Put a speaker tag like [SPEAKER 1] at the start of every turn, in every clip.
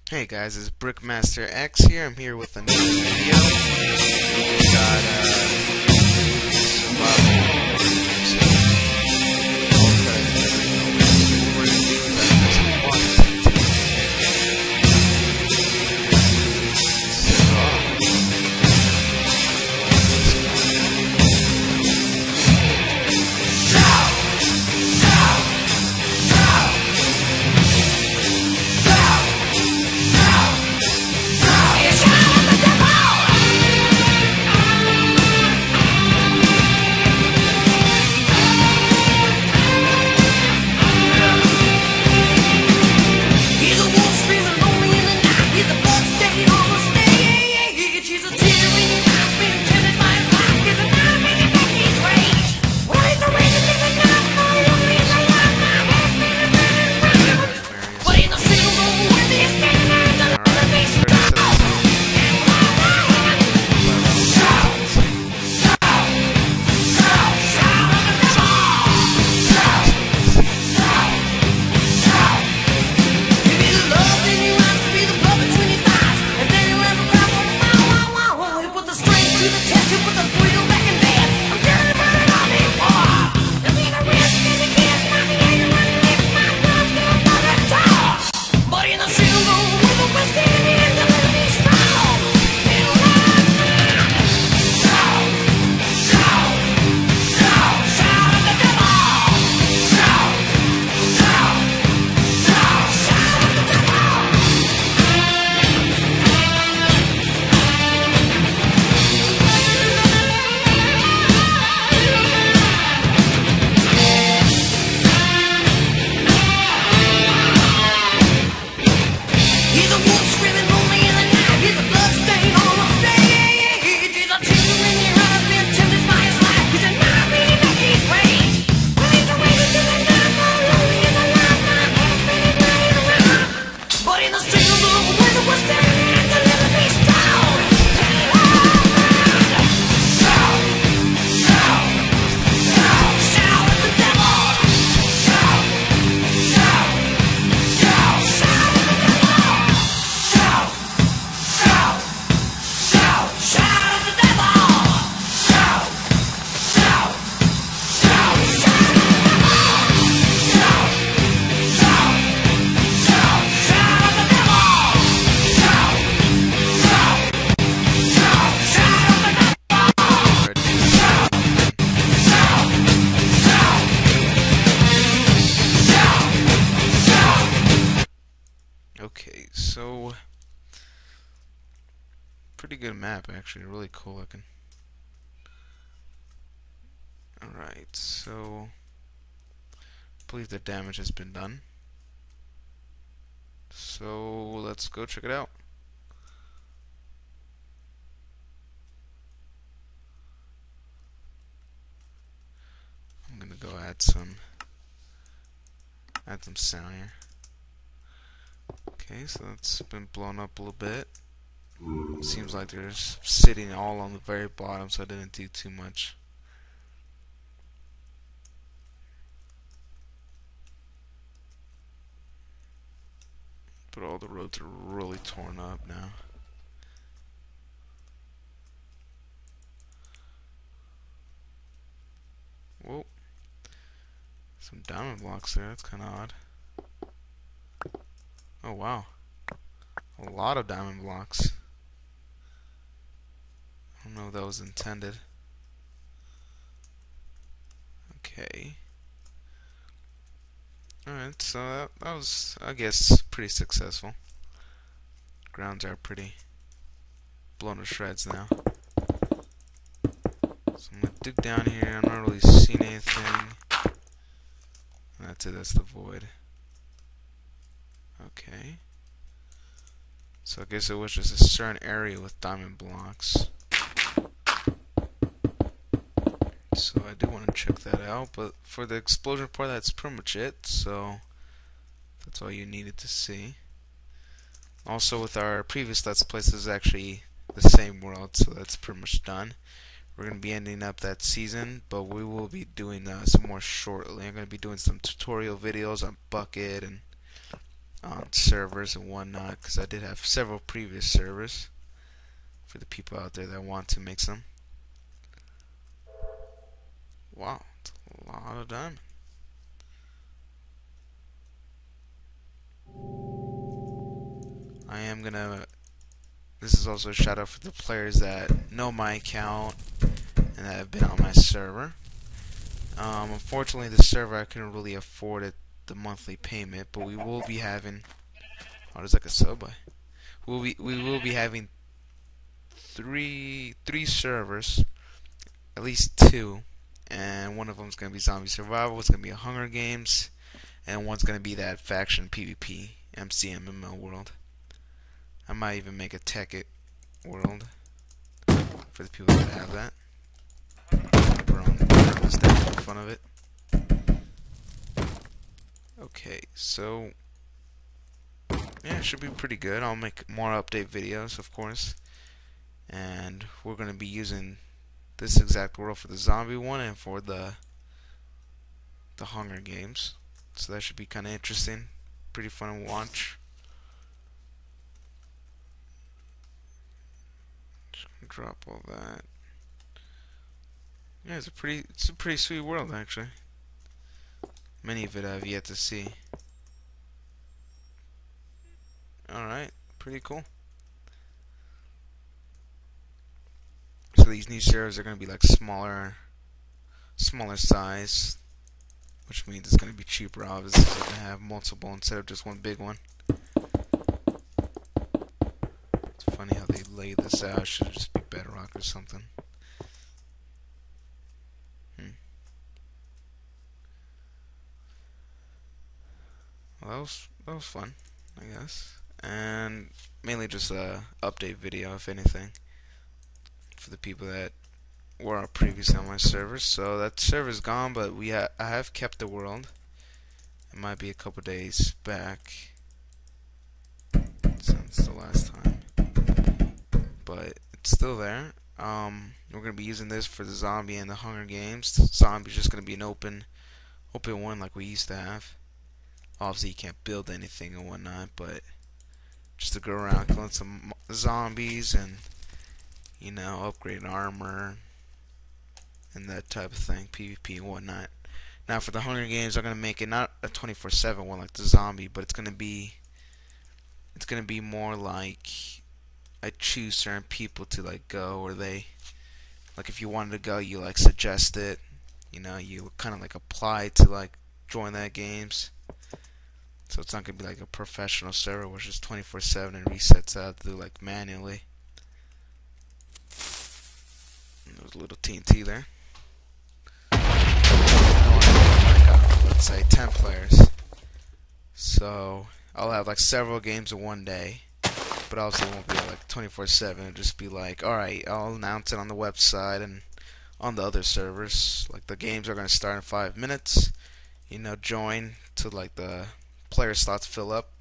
[SPEAKER 1] Hey guys, it's Brickmaster X here. I'm here with another video. We got okay, so pretty good map actually, really cool looking. Alright, so I believe the damage has been done. So let's go check it out. I'm gonna go add some sound here. Okay, so it's been blown up a little bit. Seems like they're sitting all on the very bottom, so I didn't do too much. But all the roads are really torn up now. Whoa. Some diamond blocks there, that's kinda odd. Oh wow. A lot of diamond blocks. I don't know if that was intended. Okay. Alright, so that was, I guess, pretty successful. Grounds are pretty blown to shreds now. So I'm gonna dig down here. I'm not really seeing anything. That's it, that's the void. Okay. So I guess it was just a certain area with diamond blocks. So I do want to check that out, but for the explosion part, that's pretty much it. So that's all you needed to see. Also, with our previous Let's Plays, this is actually the same world, so that's pretty much done. We're going to be ending up that season, but we will be doing some more shortly. I'm going to be doing some tutorial videos on Bukkit and on servers and whatnot, because I did have several previous servers for the people out there that want to make some. Wow, it's a lot of diamond. I am gonna. This is also a shout out for the players that know my account and that have been on my server. Unfortunately, the server I couldn't really afford it, the monthly payment, but we will be having. Oh, there's like a subway. We will be having three servers, at least two, and one of them is gonna be Zombie Survival. It's gonna be a Hunger Games, and one's gonna be that faction PvP MCMMO world. I might even make a Tekkit world for the people that have that. We're on purpose to make fun of it. Okay, so yeah, it should be pretty good. I'll make more update videos, of course, and we're gonna be using this exact world for the zombie one and for the Hunger Games. So that should be kind of interesting, pretty fun to watch. Just gonna drop all that. Yeah, it's a pretty sweet world actually. Many of it I've yet to see. Alright, pretty cool. So these new servers are gonna be like smaller size, which means it's gonna be cheaper. Obviously, so gonna have multiple instead of just one big one. It's funny how they lay this out. It should just be bedrock or something. Well, that was fun, I guess, and mainly just a update video, if anything, for the people that were previously on my server. So that server's gone, but I have kept the world. It might be a couple days back since the last time, but it's still there. We're gonna be using this for the zombie and the Hunger Games. The zombie's just gonna be an open one like we used to have. Obviously, you can't build anything and whatnot, but just to go around killing some zombies and, you know, upgrade armor and that type of thing, PvP and whatnot. Now, for the Hunger Games, I'm gonna make it not a 24/7 one like the zombie, but it's gonna be more like I choose certain people to like go, or they like if you wanted to go, you like suggest it. You know, you kind of like apply to like join that games. So it's not gonna be like a professional server, which is 24/7 and resets out to do like manually. And there's a little TNT there. Let's say 10 players. So I'll have like several games in one day, but obviously it won't be like 24/7. It'll just be like, alright, I'll announce it on the website and on the other servers. Like the games are gonna start in 5 minutes. You know, join to like the player slots fill up,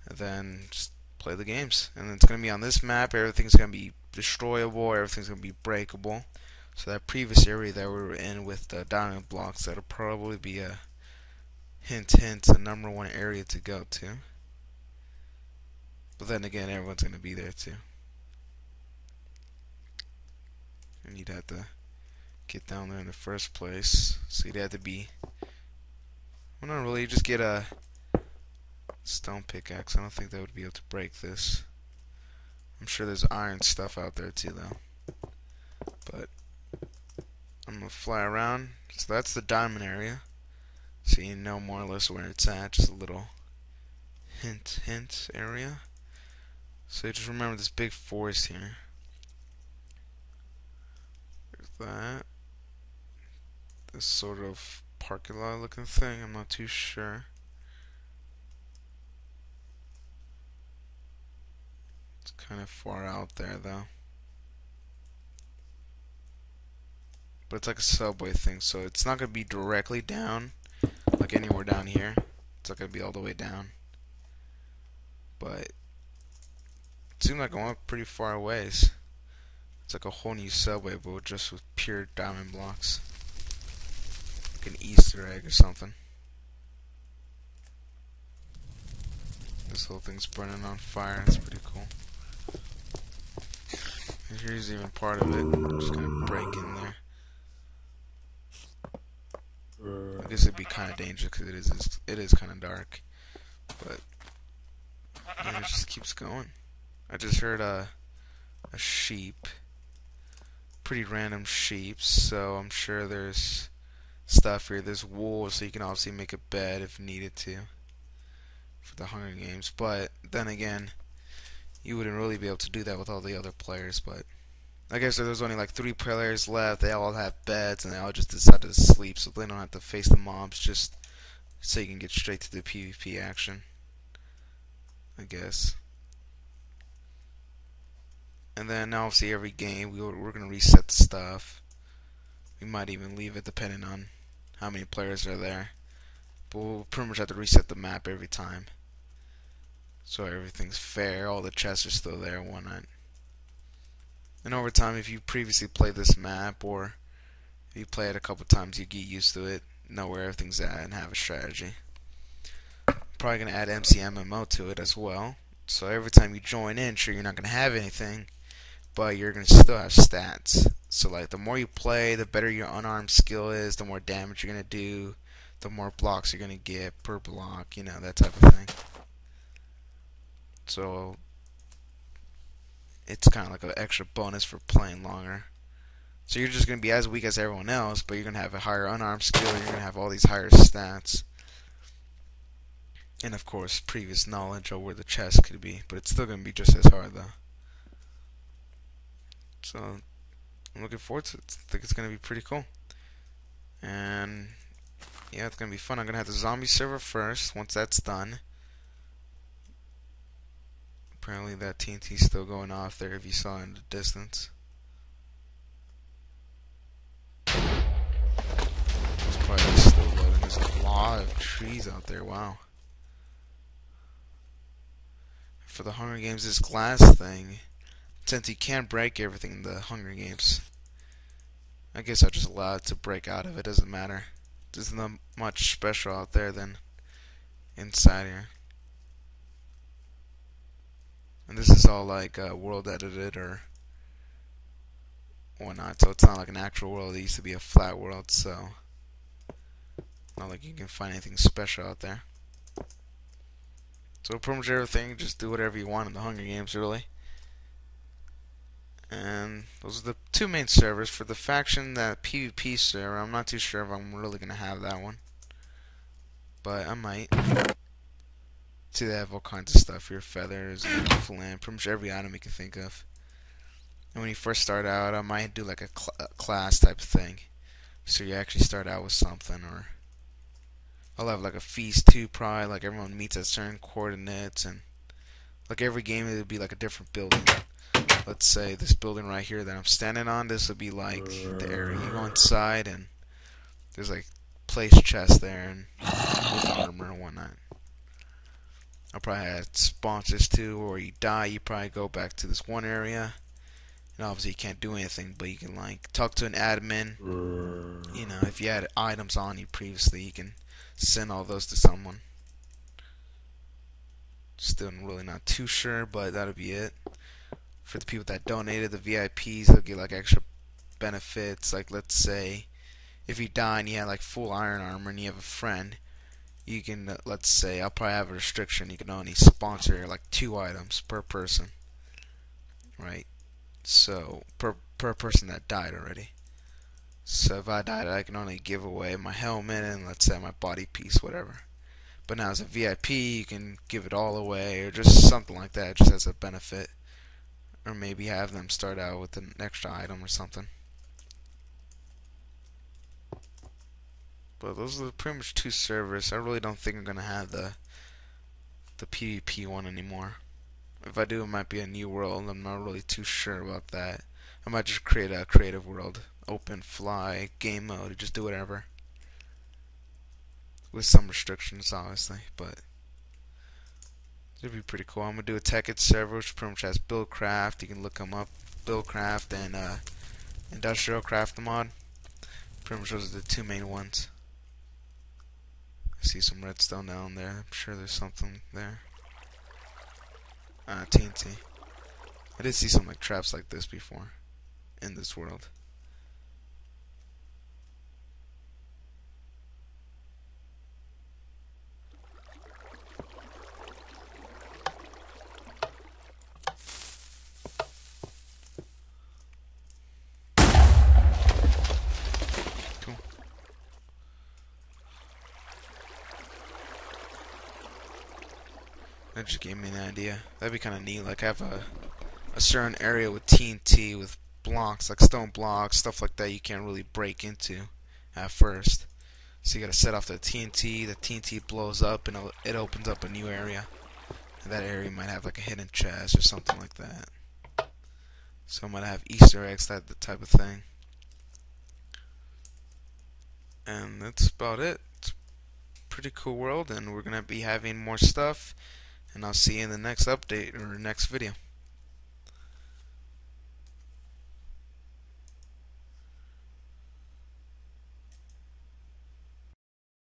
[SPEAKER 1] and then just play the games. And it's gonna be on this map. Everything's gonna be destroyable. Everything's gonna be breakable. So that previous area that we were in with the diamond blocks, that'll probably be a hint, the #1 area to go to. But then again, everyone's gonna be there too, and you'd have to get down there in the first place. So you'd have to be, well, not really. You just get a stone pickaxe. I don't think that would be able to break this. I'm sure there's iron stuff out there too, though. But I'm gonna fly around. So that's the diamond area. So you know more or less where it's at. Just a little hint area. So just remember this big forest here. There's that. This sort of parking lot looking thing. I'm not too sure. It's kind of far out there though. But it's like a subway thing, so it's not going to be directly down like anywhere down here. It's not going to be all the way down. But it seemed like I went pretty far a ways. It's like a whole new subway, but just with pure diamond blocks. Like an Easter egg or something. This whole thing's burning on fire. It's pretty cool. And here's even part of it. I'm just gonna break in there. I guess it'd be kind of dangerous because it is kind of dark. But yeah, it just keeps going. I just heard a sheep. Pretty random sheep, so I'm sure there's stuff here. There's wool, so you can obviously make a bed if needed to for the Hunger Games. But then again, you wouldn't really be able to do that with all the other players. But I guess there's only like 3 players left. They all have beds, and they all just decided to sleep, so they don't have to face the mobs. Just so you can get straight to the PvP action, I guess. And then obviously every game we're gonna reset the stuff. We might even leave it depending on how many players are there. But we'll pretty much have to reset the map every time, so everything's fair. All the chests are still there and whatnot. And over time, if you previously played this map, or if you play it a couple times, you get used to it, know where everything's at, and have a strategy. Probably gonna add MCMMO to it as well. So every time you join in, sure, you're not gonna have anything, but you're gonna still have stats. So like the more you play, the better your unarmed skill is, the more damage you're gonna do, the more blocks you're gonna get per block, you know, that type of thing. So it's kind of like an extra bonus for playing longer. So you're just gonna be as weak as everyone else, but you're gonna have a higher unarmed skill, and you're gonna have all these higher stats. And of course, previous knowledge of where the chest could be, but it's still gonna be just as hard though. So I'm looking forward to it. I think it's gonna be pretty cool. And yeah, it's gonna be fun. I'm gonna have the zombie server first. Once that's done, apparently that TNT's still going off there if you saw in the distance. It's probably still loading. There's a lot of trees out there. Wow. For the Hunger Games, this glass thing, since you can't break everything in the Hunger Games, I guess I'll just allow it to break out of it. Doesn't matter. There's not much special out there than inside here. And this is all like world edited or whatnot, so it's not like an actual world. It used to be a flat world, so not like you can find anything special out there. So pretty much everything, just do whatever you want in the Hunger Games, really. And those are the 2 main servers. For the faction, that PvP server, I'm not too sure if I'm really gonna have that one, but I might. See, they have all kinds of stuff here: feathers, and flint, pretty much every item you can think of. And when you first start out, I might do like a class type of thing, so you actually start out with something. Or I'll have like a feast too, probably, like everyone meets at certain coordinates, and like every game it would be like a different building. Let's say this building right here that I'm standing on, this would be like the area. You go inside and there's like place chests there and with armor and whatnot. I'll probably add sponsors too, or you die, you probably go back to this one area. And obviously you can't do anything, but you can like talk to an admin. You know, if you had items on you previously, you can send all those to someone. Still really not too sure, but that'll be it. For the people that donated, the VIPs, they'll get like extra benefits. Like let's say if you die and you have like full iron armor and you have a friend, you can, let's say, I'll probably have a restriction. You can only sponsor like 2 items per person, right? So per person that died already. So if I died, I can only give away my helmet and let's say my body piece, whatever. But now as a VIP, you can give it all away, or just something like that, just as a benefit. Or maybe have them start out with an extra item or something. But those are pretty much 2 servers. I really don't think I'm gonna have the PvP one anymore. If I do, it might be a new world. I'm not really too sure about that. I might just create a creative world, open, fly, game mode, just do whatever. With some restrictions, obviously, but it'd be pretty cool. I'm gonna do a Tekkit server, which pretty much has Buildcraft. You can look them up, Buildcraft and Industrial Craft mod. Pretty much those are the 2 main ones. I see some redstone down there. I'm sure there's something there. TNT. I did see some like traps like this before in this world. Cool. That just gave me an idea. That'd be kind of neat. Like have a certain area with TNT with blocks, like stone blocks, stuff like that you can't really break into at first. So you gotta set off the TNT blows up and it opens up a new area. And that area might have like a hidden chest or something like that. So it might have Easter eggs, that the type of thing. And that's about it. It's a pretty cool world, and we're gonna be having more stuff. And I'll see you in the next update or next video.